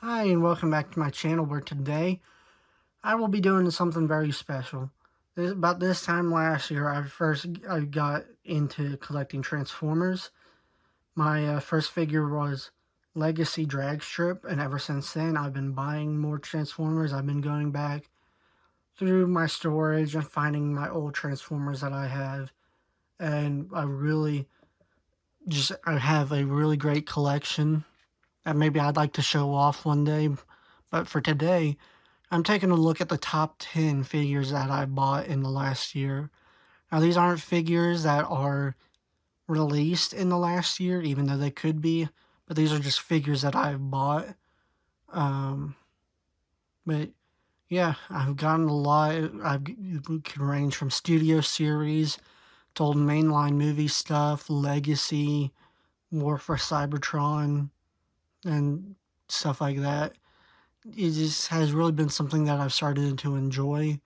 Hi and welcome back to my channel where today I will be doing something very special. About this time last year I got into collecting Transformers. My first figure was Legacy Drag Strip, and ever since then I've been buying more Transformers. I've been going back through my storage and finding my old Transformers that I have, and I have a really great collection that maybe I'd like to show off one day. But for today, I'm taking a look at the top 10 figures that I bought in the last year. Now, these aren't figures that are released in the last year, even though they could be, but these are just figures that I've bought. Um, but yeah, I've gotten a lot. It can range from studio series to old mainline movie stuff, Legacy, War for Cybertron, and stuff like that. It just has really been something that I've started to enjoy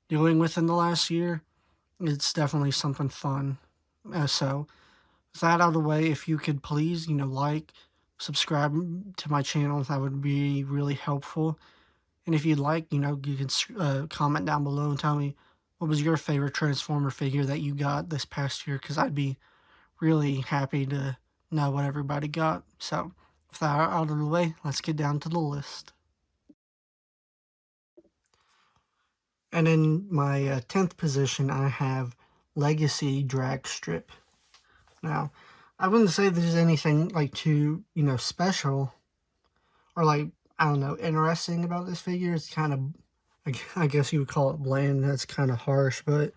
doing within the last year. It's definitely something fun. So, with that out of the way, if you could please, like, subscribe to my channel, that would be really helpful. And if you'd like, you can comment down below and tell me what was your favorite Transformer figure that you got this past year, because I'd be really happy to know what everybody got. So, with that out of the way, let's get down to the list. And in my 10th position, I have Legacy Drag Strip. Now, I wouldn't say there's anything like too, special or like, I don't know, interesting about this figure. It's kind of, I guess you would call it bland. That's kind of harsh, but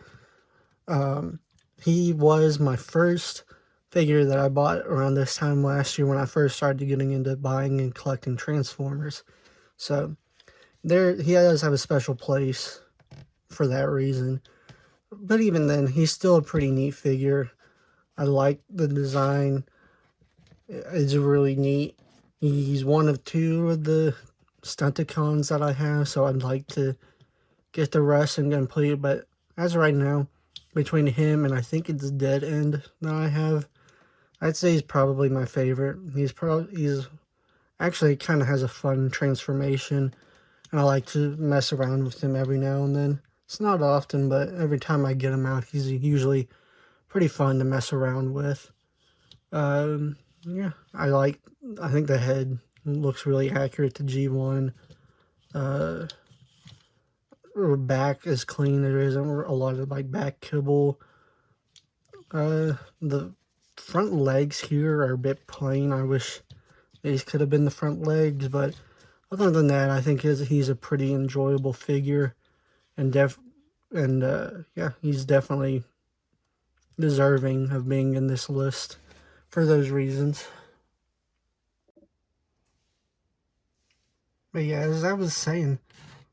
he was my first figure that I bought around this time last year when I first started getting into buying and collecting Transformers. So he does have a special place for that reason. But even then, he's still a pretty neat figure. I like the design. It's really neat. He's one of two of the Stunticons that I have, so I'd like to get the rest and complete. But as of right now, between him and I think it's Dead End that I have, I'd say he's probably my favorite. He's actually kind of has a fun transformation, and I like to mess around with him every now and then. It's not often, but every time I get him out, he's usually pretty fun to mess around with. Yeah, I think the head looks really accurate to G1. Her back is clean. There isn't a lot of like back kibble. The front legs here are a bit plain. I wish these could have been the front legs, but other than that, I think he's a pretty enjoyable figure, and yeah, he's definitely deserving of being in this list for those reasons. But yeah, as I was saying,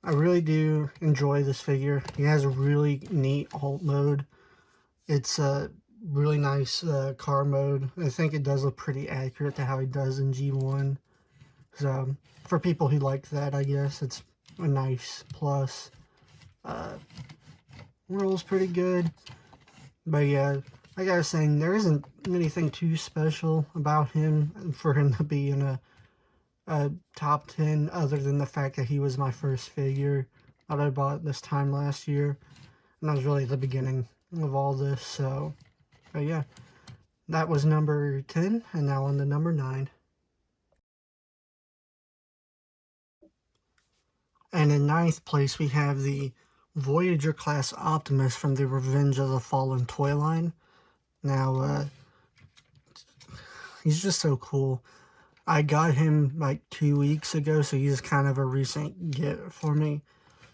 I really do enjoy this figure. He has a really neat alt mode. It's a really nice car mode. I think it does look pretty accurate to how he does in G1. So for people who like that, I guess it's a nice plus. Rolls pretty good. But yeah, like I was saying, there isn't anything too special about him for him to be in a top 10 other than the fact that he was my first figure that I bought this time last year. And that was really the beginning of all this. So, but yeah, that was number 10, and now on to number 9. And in 9th place, we have the Voyager class Optimus from the Revenge of the Fallen toy line. Now, he's just so cool. I got him like 2 weeks ago, so he's kind of a recent get for me.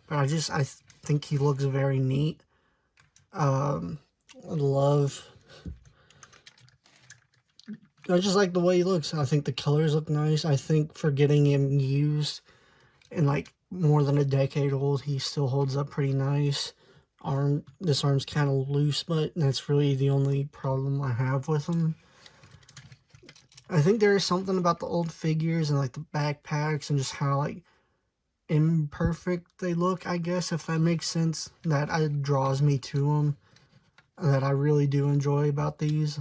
But I think he looks very neat. I just like the way he looks. I think the colors look nice. I think for getting him used and like more than a decade old, he still holds up pretty nice. This arm's kind of loose, but that's really the only problem I have with him. I think there is something about the old figures and like the backpacks and just how like imperfect they look, I guess, if that makes sense, that draws me to them, that I really do enjoy about these.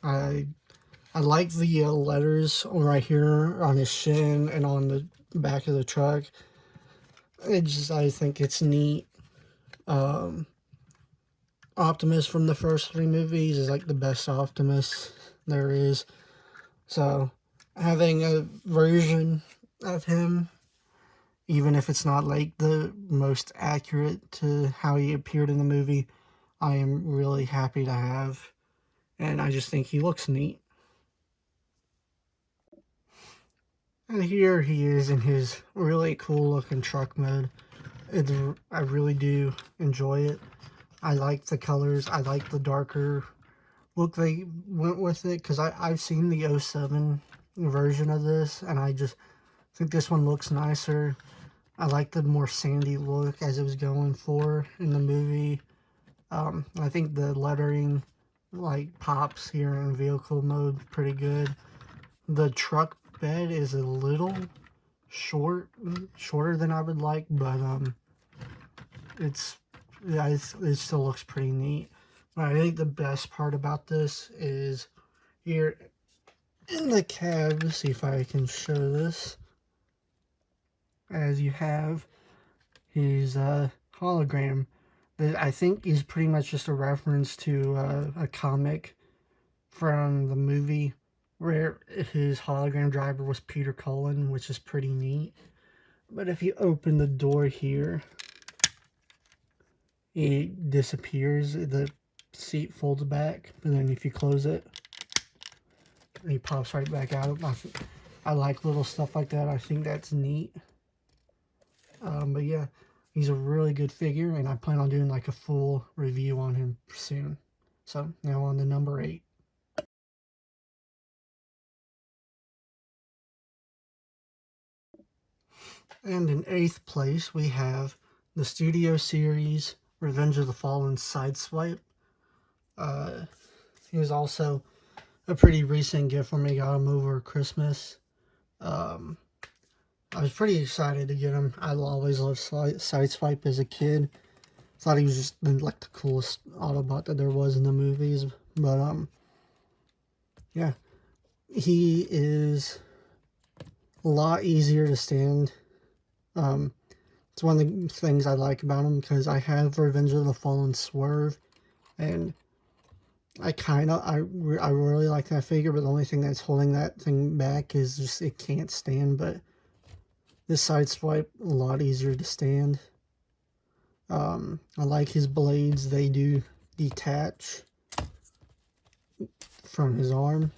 I I like the letters right here on his shin and on the back of the truck. I think it's neat. Optimus from the first 3 movies is like the best Optimus there is. So having a version of him, even if it's not like the most accurate to how he appeared in the movie, I am really happy to have. And I just think he looks neat. And here he is in his really cool looking truck mode. I really do enjoy it. I like the colors. I like the darker look they went with it, because I've seen the 07 version of this, and I just think this one looks nicer. I like the more sandy look as it was going for in the movie. I think the lettering like pops here in vehicle mode pretty good. The truck bed is a little shorter than I would like, but it still looks pretty neat. But I think the best part about this is here in the cab. Let's see if I can show this. As you have his hologram that I think is pretty much just a reference to a comic from the movie where his hologram driver was Peter Cullen, which is pretty neat. But if you open the door here, it disappears. The seat folds back, and then if you close it, he pops right back out. I like little stuff like that. I think that's neat. But yeah, he's a really good figure, and I plan on doing like a full review on him soon. So now on to number 8. And in 8th place, we have the Studio Series Revenge of the Fallen Sideswipe. He was also a pretty recent gift for me. Got him over Christmas. I was pretty excited to get him. I always loved Sideswipe as a kid. Thought he was just like the coolest Autobot that there was in the movies. But yeah, he is a lot easier to stand. It's one of the things I like about him, because I have Revenge of the Fallen Swerve, and I really like that figure, but the only thing that's holding that thing back is just it can't stand. But this Sideswipe, a lot easier to stand. I like his blades. They do detach from his arm.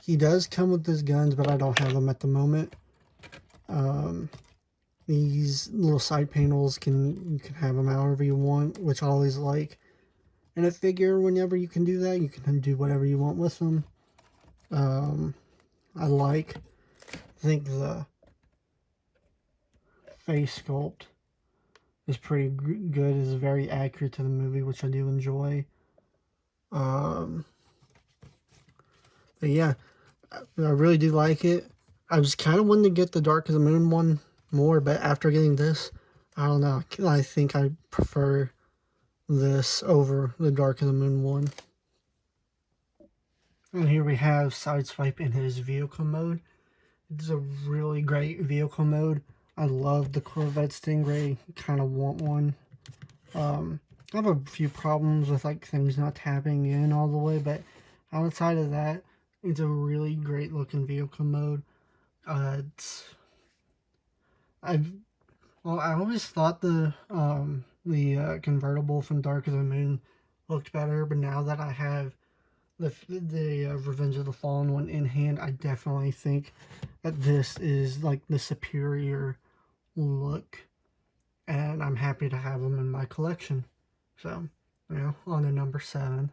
He does come with his guns, but I don't have them at the moment. These little side panels, you can have them however you want, which I always like. And a figure, whenever you can do that, you can do whatever you want with them. I think the face sculpt is pretty good. It's very accurate to the movie, which I do enjoy. But yeah, I really do like it. I was kind of wanting to get the Dark of the Moon one more, but after getting this, I don't know. I think I prefer this over the Dark of the Moon one. And here we have Sideswipe in his vehicle mode. It's a really great vehicle mode. I love the Corvette Stingray. Kind of want one. I have a few problems with like things not tapping in all the way, but outside of that, it's a really great looking vehicle mode. I always thought the convertible from Dark of the Moon looked better, but now that I have the Revenge of the Fallen one in hand, I definitely think that this is like the superior look, and I'm happy to have them in my collection. So, on to number 7.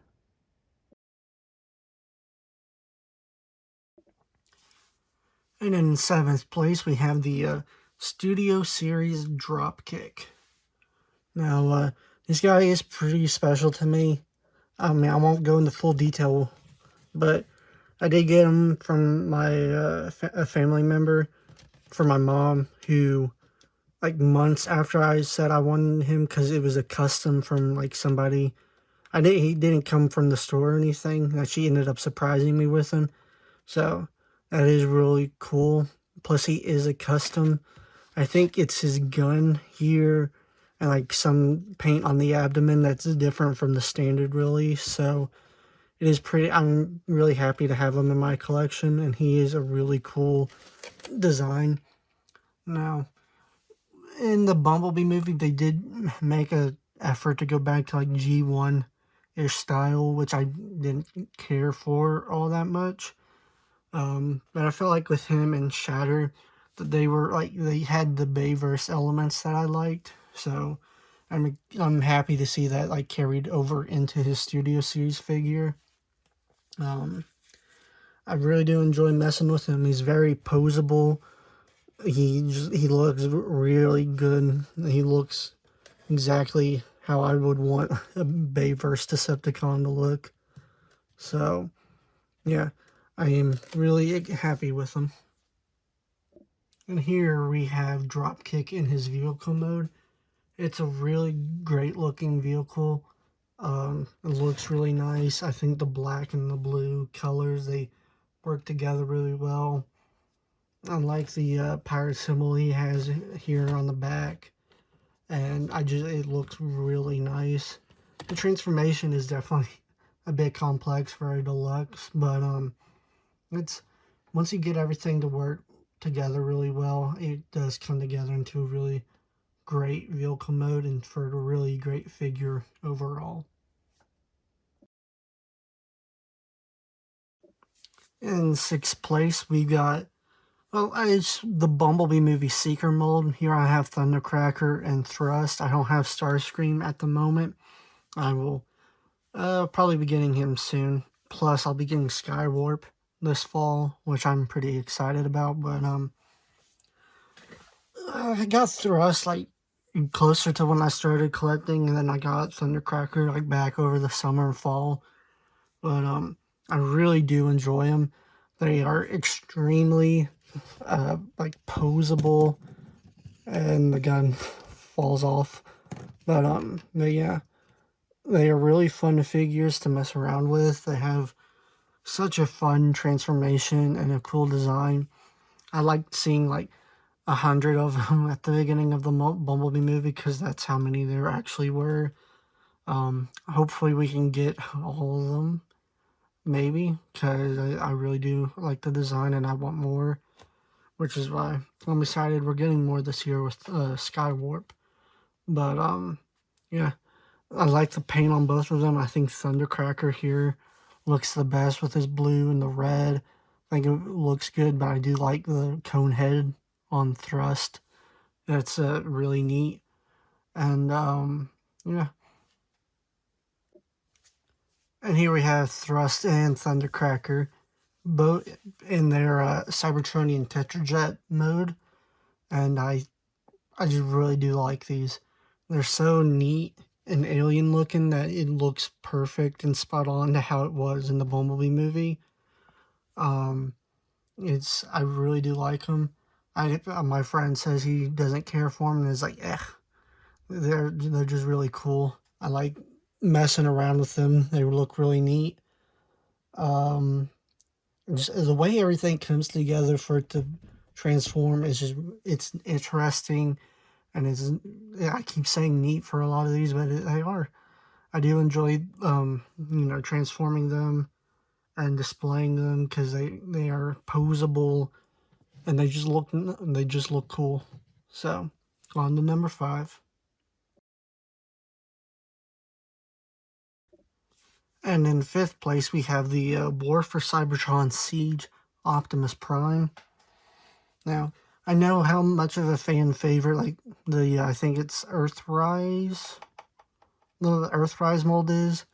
And in 7th place, we have the Studio Series Dropkick. Now, this guy is pretty special to me. I mean, I won't go into full detail, but I did get him from a family member, from my mom, who, like, months after I said I wanted him, because it was a custom from, like, somebody He didn't come from the store or anything. She ended up surprising me with him. So that is really cool. Plus, he is a custom. I think it's his gun here and like some paint on the abdomen that's different from the standard release. So it is pretty. I'm really happy to have him in my collection, and he is a really cool design. Now, in the Bumblebee movie, they did make a effort to go back to like G1 ish style, which I didn't care for all that much. But I felt like with him and Shatter, that they were like they had the Bayverse elements that I liked. So I'm happy to see that like carried over into his Studio Series figure. Um, I really do enjoy messing with him. He's very posable. He looks really good. He looks exactly how I would want a Bayverse Decepticon to look. So yeah, I am really happy with him. And here we have Dropkick in his vehicle mode. It's a really great looking vehicle. It looks really nice. I think the black and the blue colors, they work together really well. I like the pirate symbol he has here on the back. And it looks really nice. The transformation is definitely a bit complex for a deluxe, but it's once you get everything to work together really well, it does come together into a really great vehicle mode and for a really great figure overall. In sixth place, we got, well, it's the Bumblebee movie Seeker mold. Here I have Thundercracker and Thrust. I don't have Starscream at the moment. I will probably be getting him soon. Plus, I'll be getting Skywarp this fall, which I'm pretty excited about. But I got Thrust like closer to when I started collecting, and then I got Thundercracker like back over the summer and fall. But I really do enjoy them. They are extremely like posable, and the gun falls off. But yeah, they are really fun figures to mess around with. They have such a fun transformation and a cool design. I liked seeing like 100 of them at the beginning of the Bumblebee movie because that's how many there actually were. Hopefully we can get all of them, maybe, because I really do like the design and I want more, which is why I'm excited we're getting more this year with Skywarp. But yeah, I like the paint on both of them. I think Thundercracker here looks the best with his blue and the red. I think it looks good, but I do like the cone head on Thrust. That's really neat. And yeah. And here we have Thrust and Thundercracker, both in their Cybertronian Tetrajet mode. And I just really do like these. They're so neat and alien looking that it looks perfect and spot on to how it was in the Bumblebee movie. I really do like them. My friend says he doesn't care for them and is like, they're just really cool. I like messing around with them. They look really neat. Just the way everything comes together for it to transform it's interesting, and I keep saying neat for a lot of these, but they are. I do enjoy transforming them and displaying them because they are posable and they just look cool. So on to number 5. And in 5th place, we have the War for Cybertron Siege Optimus Prime. Now, I know how much of a fan favorite, like I think it's Earthrise, the Earthrise mold is.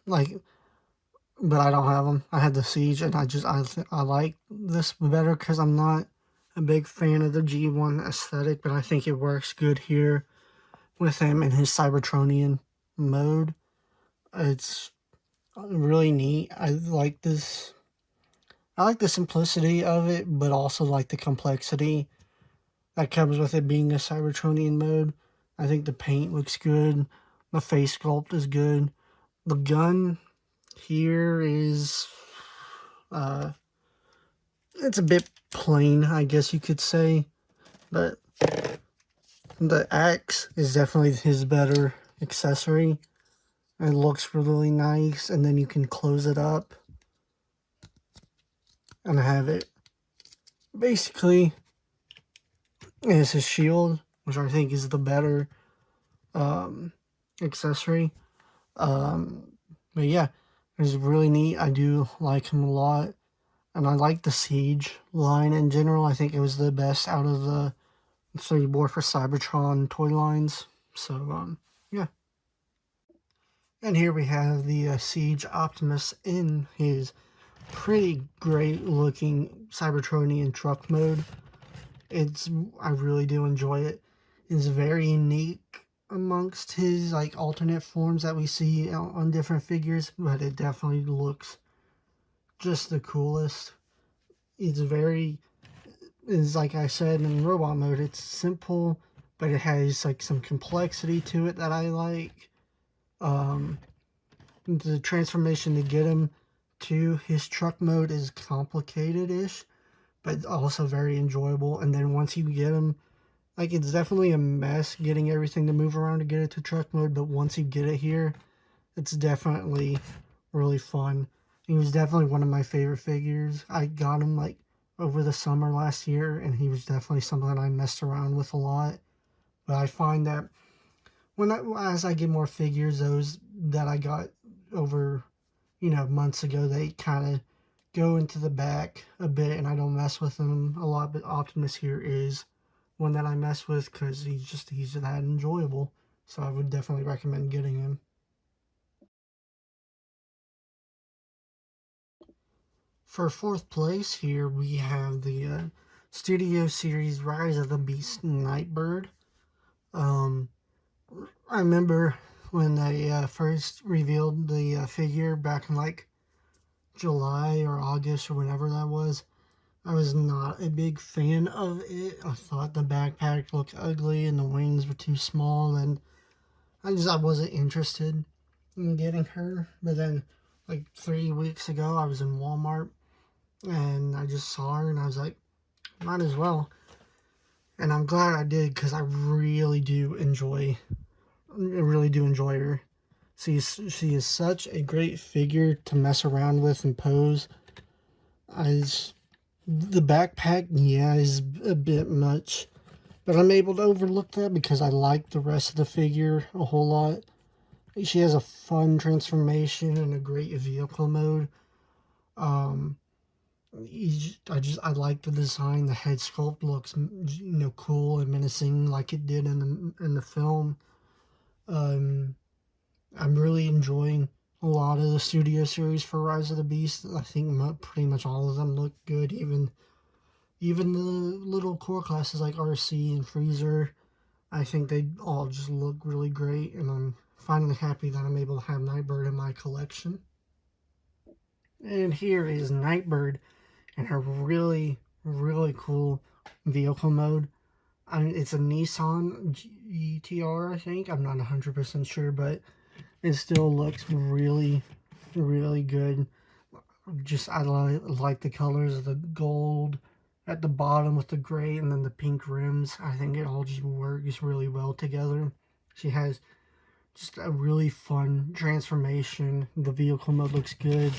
Like, but I don't have them. I had the Siege, and I like this better because I'm not a big fan of the G1 aesthetic, but I think it works good here with him in his Cybertronian mode. It's really neat. I like this. I like the simplicity of it, but also like the complexity that comes with it being a Cybertronian mode. I think the paint looks good. The face sculpt is good. The gun here is, it's a bit plain, I guess you could say, but the axe is definitely his better accessory. It looks really nice, and then you can close it up and have it. Basically, it's his shield, which I think is the better accessory. But yeah, it's really neat. I do like him a lot. And I like the Siege line in general. I think it was the best out of the 3 War for Cybertron toy lines. So, yeah. And here we have the Siege Optimus in his pretty great looking Cybertronian truck mode. I really do enjoy it. It's very unique amongst his like alternate forms that we see on different figures, but it definitely looks just the coolest. It's like I said in robot mode, it's simple, but it has like some complexity to it that I like. The transformation to get him to his truck mode is complicated-ish, but also very enjoyable. And then once you get him, like, it's definitely a mess getting everything to move around to get it to truck mode, but once you get it here, it's definitely really fun. He was definitely one of my favorite figures. I got him like over the summer last year, and he was definitely something I messed around with a lot. But I find that as I get more figures, those that I got over, months ago, they kind of go into the back a bit, and I don't mess with them a lot. But Optimus here is one that I mess with because he's that enjoyable. So I would definitely recommend getting him. For 4th place here, we have the Studio Series Rise of the Beast Nightbird. I remember when they first revealed the figure back in like July or August or whenever that was. I was not a big fan of it. I thought the backpack looked ugly and the wings were too small, and I wasn't interested in getting her. But then like 3 weeks ago, I was in Walmart and I just saw her and I was like, might as well. And I'm glad I did because I really do enjoy her. She is such a great figure to mess around with and pose. The backpack, yeah, is a bit much, but I'm able to overlook that because I like the rest of the figure a whole lot. She has a fun transformation and a great vehicle mode. I like the design. The head sculpt looks, cool and menacing like it did in the film. I'm really enjoying a lot of the studio series for Rise of the Beast. I think pretty much all of them look good. Even the little core classes like RC and Freezer, I think they all just look really great. And I'm finally happy that I'm able to have Nightbird in my collection. And here is Nightbird in her really, really cool vehicle mode. It's a Nissan GTR, I think. I'm not 100% sure, but it still looks really, really good. I like the colors of the gold at the bottom with the gray and then the pink rims. I think it all just works really well together. She has just a really fun transformation. The vehicle mode looks good.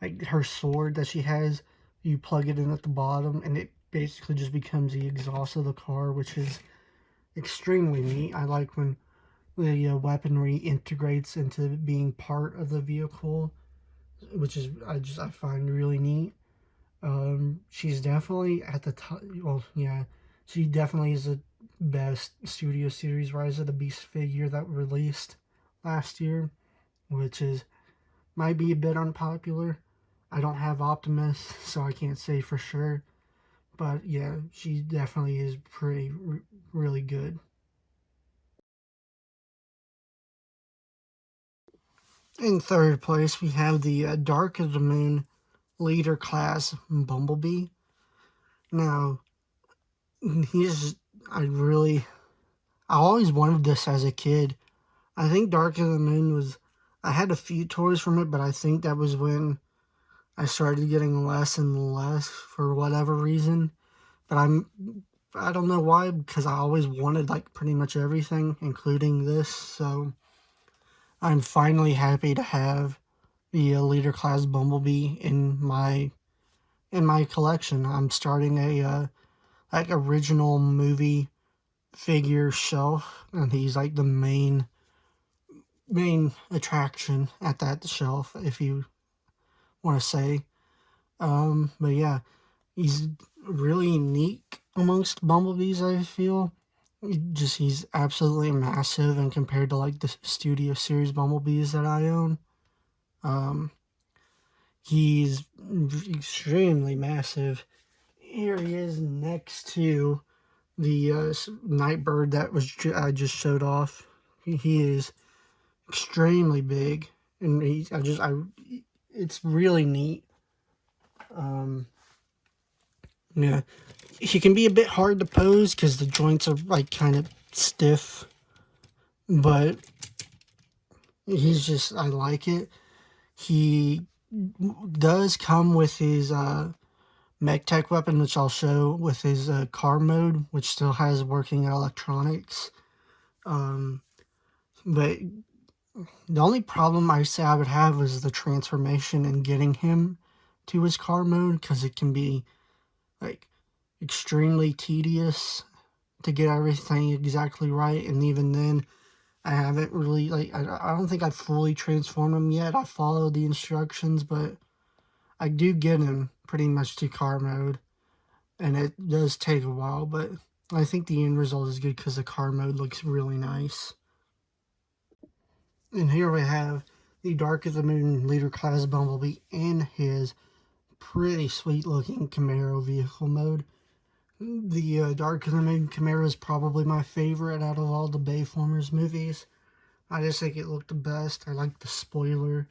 Like her sword that she has, you plug it in at the bottom and it basically just becomes the exhaust of the car, which is extremely neat. I like when the weaponry integrates into being part of the vehicle, which is I find really neat. She's definitely at the top. Well, yeah, she definitely is the best Studio Series Rise of the Beast figure that released last year, which might be a bit unpopular. I don't have Optimus, so I can't say for sure. But yeah, she definitely is really good. In 3rd place, we have the Dark of the Moon Leader Class Bumblebee. Now, I always wanted this as a kid. I think Dark of the Moon was, I had a few toys from it, but I think that was when I started getting less and less for whatever reason. But I don't know why, because I always wanted like pretty much everything, including this. So I'm finally happy to have the Leader Class Bumblebee in my collection. I'm starting a like original movie figure shelf, and he's like the main attraction at that shelf, if you want to say. But yeah, he's really unique amongst bumblebees, I feel. He's absolutely massive, and compared to like the Studio Series bumblebees that I own, um, he's extremely massive. Here he is next to the Nightbird that I just showed off. He is extremely big, and it's really neat. Yeah, he can be a bit hard to pose because the joints are like kind of stiff, but I like it. He does come with his mech tech weapon, which I'll show, with his car mode, which still has working electronics. But the only problem I say I would have is the transformation and getting him to his car mode, because it can be like extremely tedious to get everything exactly right. And even then, I haven't really, like, I don't think I've fully transformed him yet. I followed the instructions, but I do get him pretty much to car mode, and it does take a while, but I think the end result is good because the car mode looks really nice. And here we have the Dark of the Moon Leader Class Bumblebee in his pretty sweet looking Camaro vehicle mode. The Dark of the Moon Camaro is probably my favorite out of all the Bayformers movies. I just think it looked the best. I like the spoiler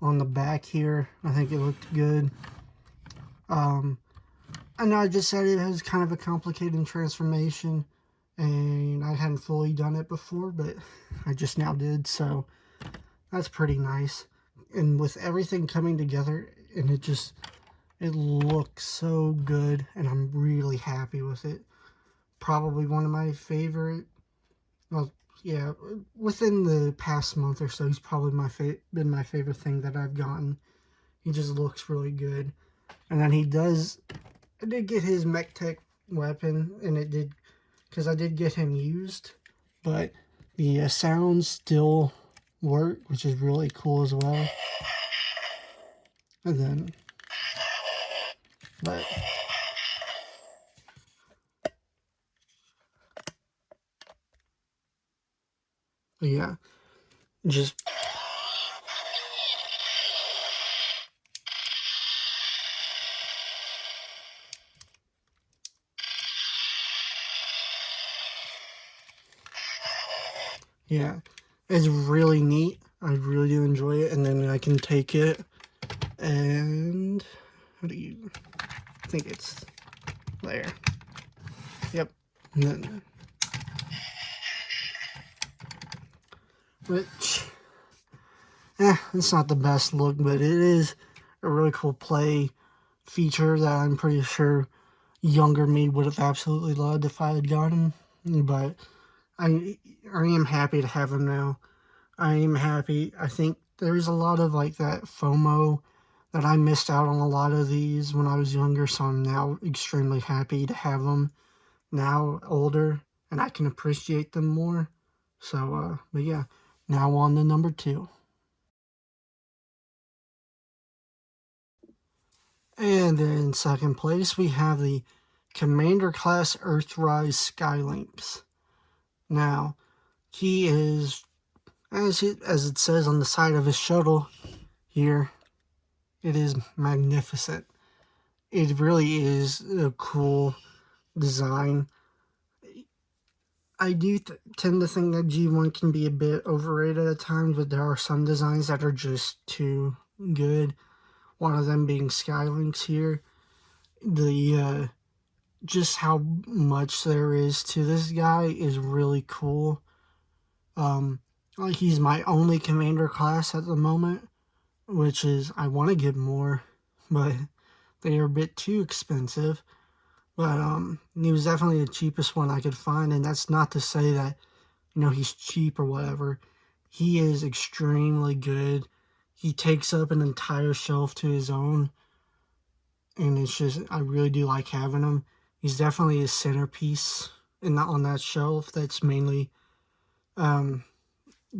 on the back here. I think it looked good. I know I just said it has kind of a complicated transformation, and I hadn't fully done it before, but I just now did, so that's pretty nice. And with everything coming together, and it looks so good, and I'm really happy with it. Probably one of my favorite, well, yeah, within the past month or so, he's probably been my favorite thing that I've gotten. He just looks really good. And then I did get his mech tech weapon, and it did, because I did get him used, but the sounds still work, which is really cool as well. And then, but yeah, just yeah, it's really neat. I really do enjoy it. And then I can take it, and how do you, I think it's there. Yep. And then, which, it's not the best look, but it is a really cool play feature that I'm pretty sure younger me would have absolutely loved if I had gotten. But I am happy to have him now. I am happy. I think there's a lot of like that FOMO that I missed out on a lot of these when I was younger, so I'm now extremely happy to have them now older, and I can appreciate them more. So, but yeah, now on to number 2. And in second place, we have the Commander Class Earthrise Skylynx. Now, he is, as it says on the side of his shuttle here, it is magnificent. It really is a cool design. I do tend to think that G1 can be a bit overrated at times, but there are some designs that are just too good. One of them being Skylynx here. The just how much there is to this guy is really cool. Like, he's my only commander class at the moment, which is, I want to get more, but they are a bit too expensive. But he was definitely the cheapest one I could find, and that's not to say that, he's cheap or whatever. He is extremely good. He takes up an entire shelf to his own, and it's just, I really do like having him. He's definitely a centerpiece on that shelf. That's mainly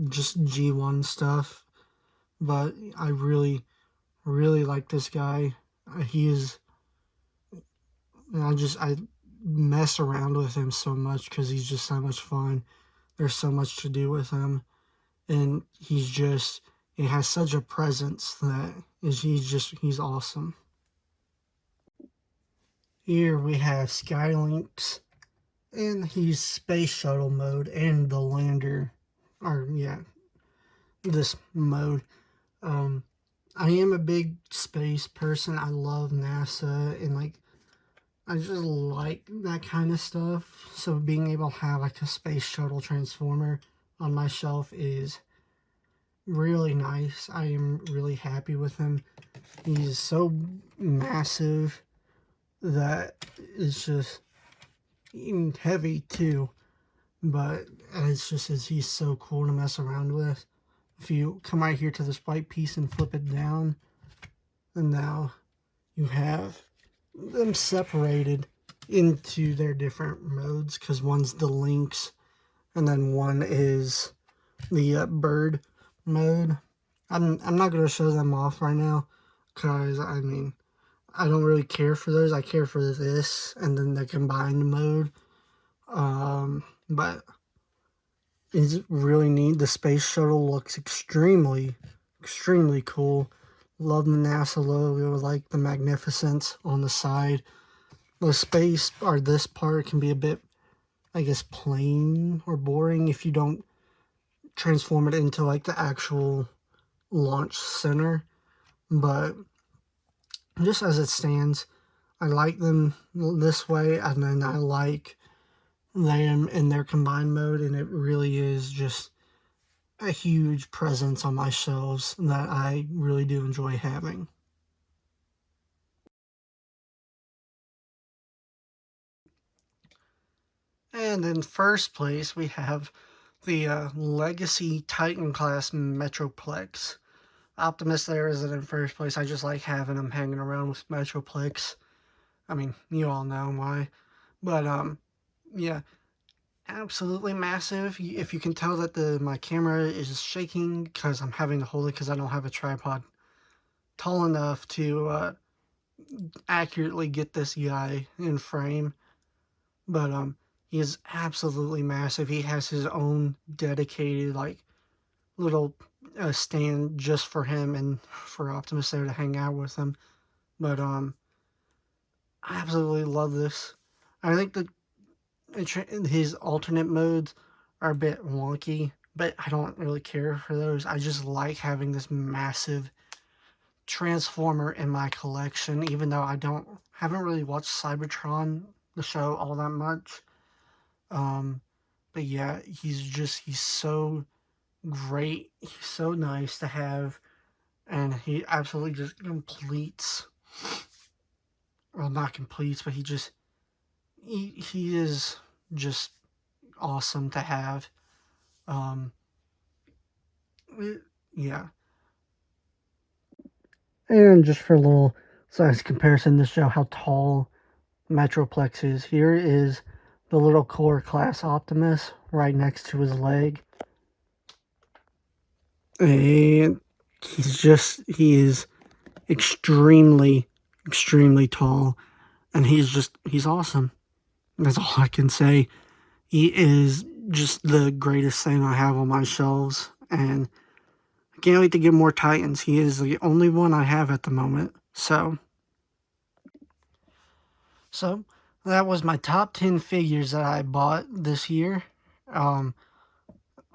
just G1 stuff, but I really, really like this guy. He is, I mess around with him so much because he's just so much fun. There's so much to do with him, and he has such a presence that he's awesome. Here we have Skylinks, and he's space shuttle mode and the lander, or yeah, this mode. I am a big space person. I love NASA, and like, I just like that kind of stuff. So being able to have like a space shuttle transformer on my shelf is really nice. I am really happy with him. He's so massive that it's just heavy too, but he's so cool to mess around with. If you come right here to this white piece and flip it down, and now you have them separated into their different modes, because one's the Lynx and then one is the bird mode. I'm not going to show them off right now, because I mean, I don't really care for those. I care for this and then the combined mode. But it's really neat. The space shuttle looks extremely cool. Love the NASA logo, like the magnificence on the side. The space, or this part, can be a bit, I guess, plain or boring if you don't transform it into like the actual launch center. But just as it stands, I like them this way, and then I like them in their combined mode, and it really is just a huge presence on my shelves that I really do enjoy having. And in first place, we have the Legacy Titan class Metroplex. Optimus there isn't in first place. I just like having him hanging around with Metroplex. I mean, you all know why. But, yeah, absolutely massive. If you can tell that my camera is shaking because I'm having to hold it because I don't have a tripod tall enough to accurately get this guy in frame. But he is absolutely massive. He has his own dedicated like little stand just for him and for Optimus there to hang out with him. But I absolutely love this. I think his alternate modes are a bit wonky, but I don't really care for those. I just like having this massive Transformer in my collection, even though haven't really watched Cybertron, the show, all that much. But yeah, he's so great. He's so nice to have, and he absolutely just completes. Well, not completes, but he is just awesome to have. Yeah. And just for a little size comparison to show how tall Metroplex is, here is the little core class Optimus right next to his leg. And he is extremely tall, and he's awesome. That's all I can say. He is just the greatest thing I have on my shelves, and I can't wait to get more Titans. He is the only one I have at the moment. So that was my top 10 figures that I bought this year.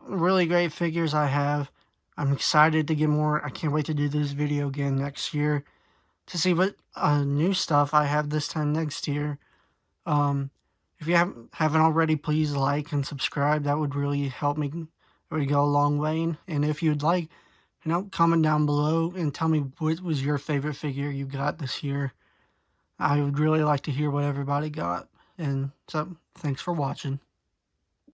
Really great figures I have. I'm excited to get more. I can't wait to do this video again next year to see what new stuff I have this time next year. If you haven't already, please like and subscribe. That would really help me would go a long way. And if you'd like, comment down below and tell me what was your favorite figure you got this year. I would really like to hear what everybody got. And so, thanks for watching.